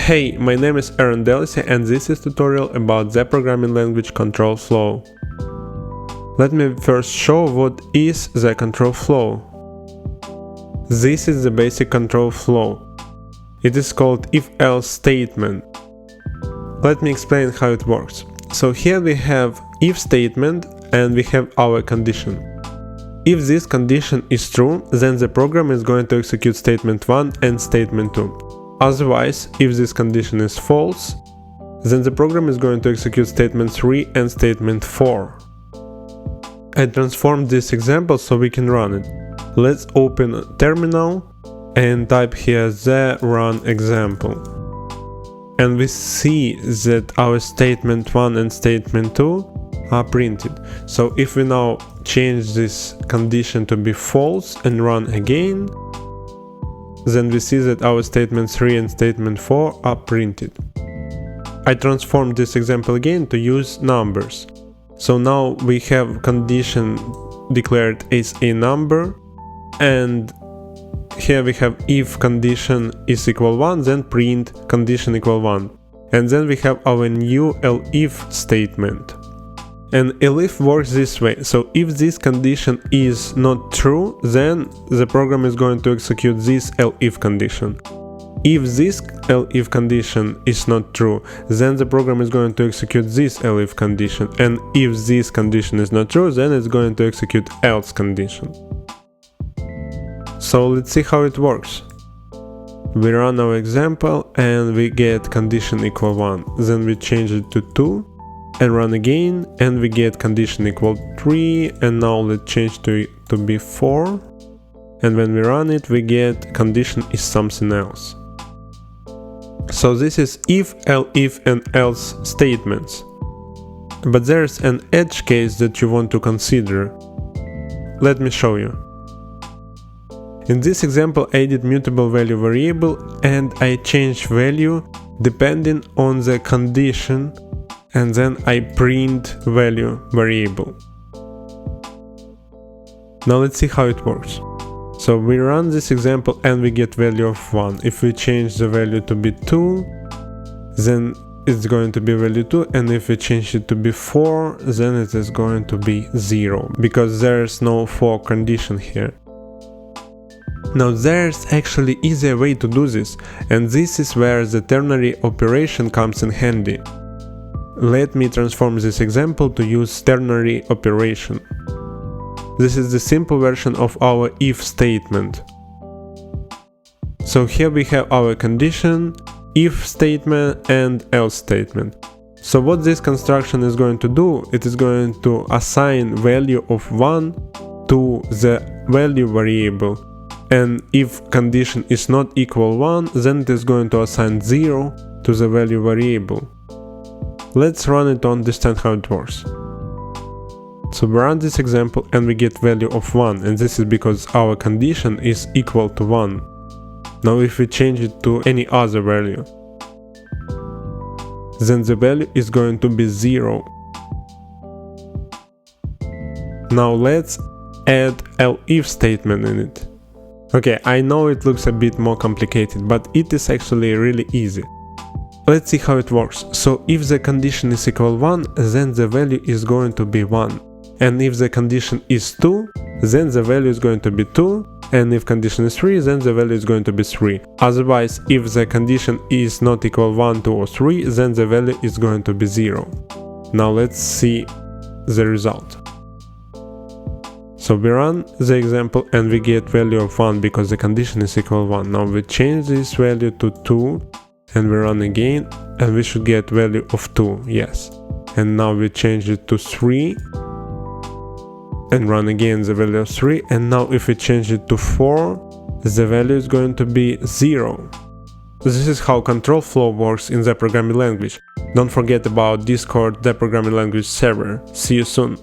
Hey, my name is Aaron Delisi and this is tutorial about the programming language control flow. Let me first show what is the control flow. This is the basic control flow. It is called if-else statement. Let me explain how it works. So here we have if statement and we have our condition. If this condition is true, then the program is going to execute statement 1 and statement 2. Otherwise, if this condition is false, then the program is going to execute statement 3 and statement 4. I transformed this example so we can run it. Let's open a terminal and type here the run example. And we see that our statement 1 and statement 2 are printed. So if we now change this condition to be false and run again, then we see that our statement 3 and statement 4 are printed. I transformed this example again to use numbers. So now we have condition declared as a number, and here we have if condition is equal 1, then print condition equal 1. And then we have our new elif statement. And elif works this way, so if this condition is not true, then the program is going to execute this elif condition. If this elif condition is not true, then the program is going to execute this elif condition, and if this condition is not true, then it's going to execute else condition. So let's see how it works. We run our example and we get condition equal 1, then we change it to 2 and run again, and we get condition equal 3, and now let's change to be 4, and when we run it we get condition is something else. So this is if, elif and else statements. But there's an edge case that you want to consider. Let me show you. In this example I did mutable value variable and I changed value depending on the condition, and then I print value variable. Now let's see how it works. So we run this example and we get value of 1. If we change the value to be 2, then it's going to be value 2, and if we change it to be 4, then it is going to be 0, because there's no for condition here. Now there's actually easier way to do this, and this is where the ternary operation comes in handy. Let me transform this example to use ternary operation. This is the simple version of our if statement. So here we have our condition, if statement and else statement. So what this construction is going to do, it is going to assign value of 1 to the value variable. And if condition is not equal 1, then it is going to assign 0 to the value variable. Let's run it to understand how it works. So we run this example and we get value of 1, and this is because our condition is equal to 1. Now if we change it to any other value, then the value is going to be 0. Now let's add elif statement in it. Okay, I know it looks a bit more complicated, but it is actually really easy. Let's see how it works. So if the condition is equal 1, then the value is going to be 1. And if the condition is 2, then the value is going to be 2. And if condition is 3, then the value is going to be 3. Otherwise, if the condition is not equal 1, 2 or 3, then the value is going to be 0. Now let's see the result. So we run the example and we get value of 1 because the condition is equal 1. Now we change this value to 2 and we run again, and we should get value of 2, yes. And now we change it to 3 and run again the value of 3, and now if we change it to 4, the value is going to be 0. This is how control flow works in the programming language. Don't forget about Discord, the programming language server. See you soon.